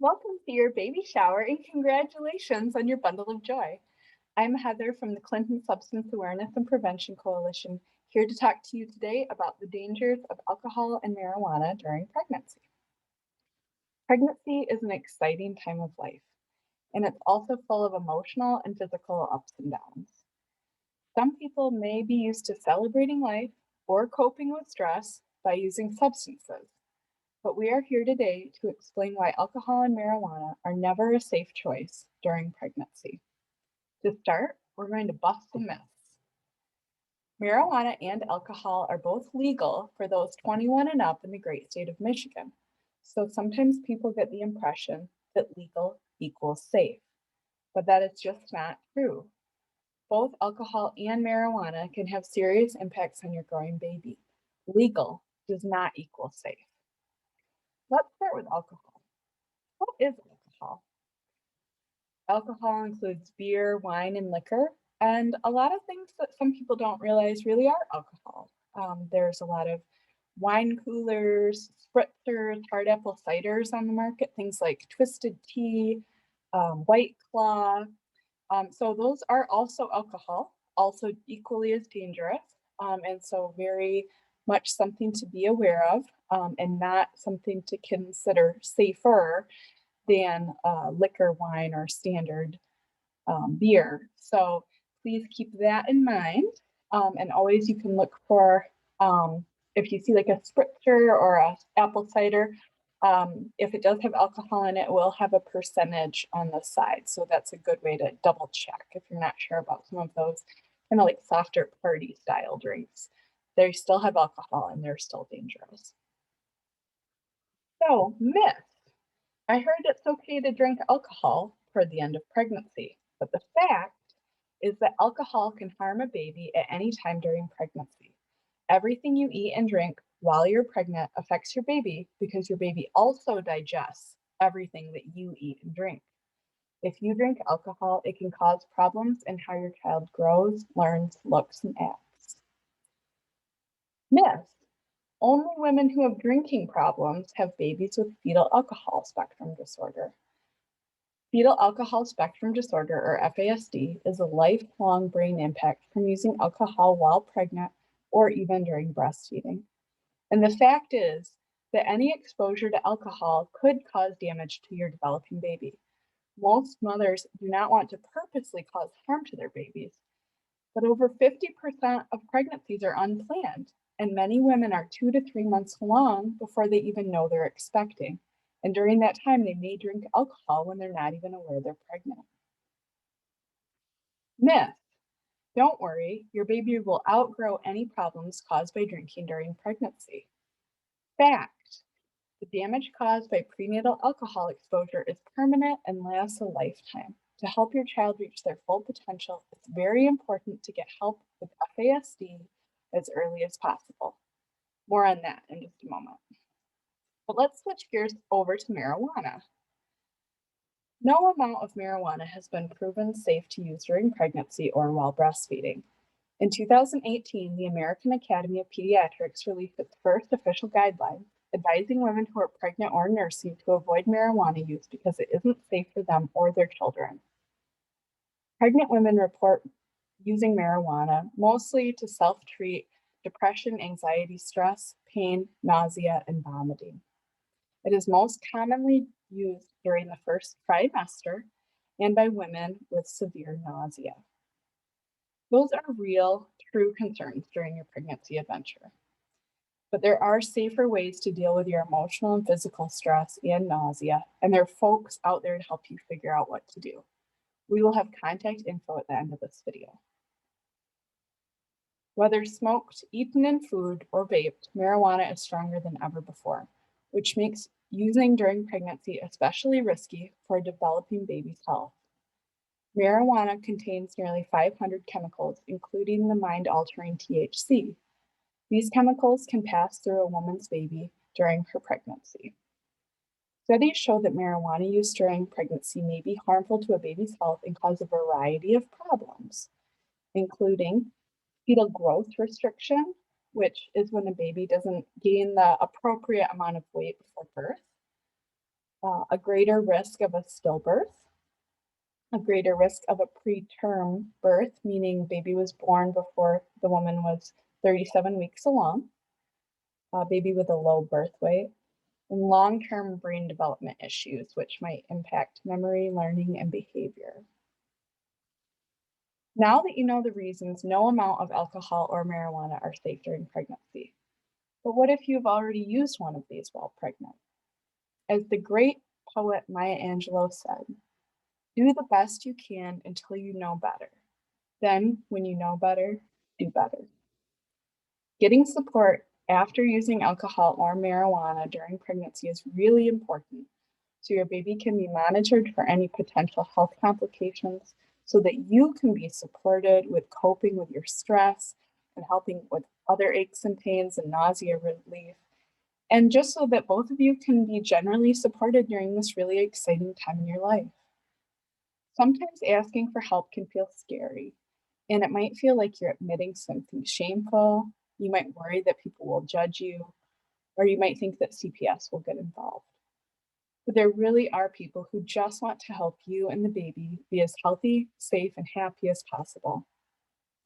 Welcome to your baby shower and congratulations on your bundle of joy. I'm Heather from the Clinton Substance Awareness and Prevention Coalition, here to talk to you today about the dangers of alcohol and marijuana during pregnancy. Pregnancy is an exciting time of life, and it's also full of emotional and physical ups and downs. Some people may be used to celebrating life or coping with stress by using substances. But we are here today to explain why alcohol and marijuana are never a safe choice during pregnancy. To start, we're going to bust some myths. Marijuana and alcohol are both legal for those 21 and up in the great state of Michigan. So sometimes people get the impression that legal equals safe, but that is just not true. Both alcohol and marijuana can have serious impacts on your growing baby. Legal does not equal safe. Let's start with alcohol. What is alcohol? Alcohol includes beer, wine, and liquor, and a lot of things that some people don't realize really are alcohol. There's a lot of wine coolers, spritzers, hard apple ciders on the market, things like Twisted Tea, White Claw. So those are also alcohol, also equally as dangerous, and so very much something to be aware of, and not something to consider safer than liquor, wine, or standard beer. So please keep that in mind. And always you can look for, if you see like a spritzer or a apple cider, if it does have alcohol in it, it will have a percentage on the side. So that's a good way to double check if you're not sure about some of those kind of like softer party style drinks. They still have alcohol and they're still dangerous. So, myth. I heard it's okay to drink alcohol toward the end of pregnancy, but the fact is that alcohol can harm a baby at any time during pregnancy. Everything you eat and drink while you're pregnant affects your baby because your baby also digests everything that you eat and drink. If you drink alcohol, it can cause problems in how your child grows, learns, looks, and acts. Myth. Only women who have drinking problems have babies with fetal alcohol spectrum disorder. Fetal alcohol spectrum disorder, or FASD, is a lifelong brain impact from using alcohol while pregnant or even during breastfeeding. And the fact is that any exposure to alcohol could cause damage to your developing baby. Most mothers do not want to purposely cause harm to their babies, but over 50% of pregnancies are unplanned, and many women are 2 to 3 months along before they even know they're expecting. And during that time, they may drink alcohol when they're not even aware they're pregnant. Myth. Don't worry, your baby will outgrow any problems caused by drinking during pregnancy. Fact. The damage caused by prenatal alcohol exposure is permanent and lasts a lifetime. To help your child reach their full potential, it's very important to get help with FASD as early as possible. More on that in just a moment. But let's switch gears over to marijuana. No amount of marijuana has been proven safe to use during pregnancy or while breastfeeding. In 2018, the American Academy of Pediatrics released its first official guidelines advising women who are pregnant or nursing to avoid marijuana use because it isn't safe for them or their children. Pregnant women report using marijuana mostly to self-treat depression, anxiety, stress, pain, nausea, and vomiting. It is most commonly used during the first trimester and by women with severe nausea. Those are real, true concerns during your pregnancy adventure. But there are safer ways to deal with your emotional and physical stress and nausea, and there are folks out there to help you figure out what to do. We will have contact info at the end of this video. Whether smoked, eaten in food, or vaped, marijuana is stronger than ever before, which makes using during pregnancy especially risky for a developing baby's health. Marijuana contains nearly 500 chemicals, including the mind-altering THC. These chemicals can pass through a woman's baby during her pregnancy. Studies show that marijuana use during pregnancy may be harmful to a baby's health and cause a variety of problems, including fetal growth restriction, which is when a baby doesn't gain the appropriate amount of weight before birth, a greater risk of a stillbirth, a greater risk of a preterm birth, meaning baby was born before the woman was 37 weeks along, a baby with a low birth weight, and long-term brain development issues, which might impact memory, learning, and behavior. Now that you know the reasons, no amount of alcohol or marijuana are safe during pregnancy. But what if you've already used one of these while pregnant? As the great poet Maya Angelou said, do the best you can until you know better. Then, when you know better, do better. Getting support after using alcohol or marijuana during pregnancy is really important so your baby can be monitored for any potential health complications so that you can be supported with coping with your stress and helping with other aches and pains and nausea relief. And just so that both of you can be generally supported during this really exciting time in your life. Sometimes asking for help can feel scary, and it might feel like you're admitting something shameful. You might worry that people will judge you, or you might think that CPS will get involved. But there really are people who just want to help you and the baby be as healthy, safe, and happy as possible.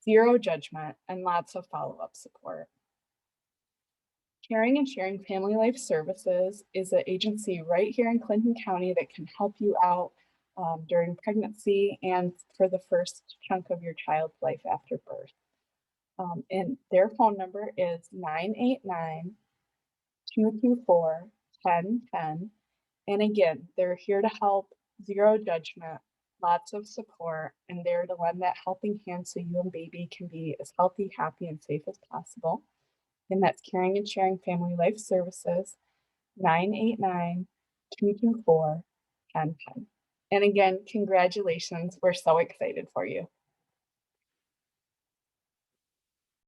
Zero judgment and lots of follow up support. Caring and Sharing Family Life Services is an agency right here in Clinton County that can help you out during pregnancy and for the first chunk of your child's life after birth. And their phone number is 989 224 1010. And again, they're here to help, zero judgment, lots of support, and they're to lend that helping hand so you and baby can be as healthy, happy, and safe as possible. And that's Caring and Sharing Family Life Services, 989 224 1010. And again, congratulations. We're so excited for you.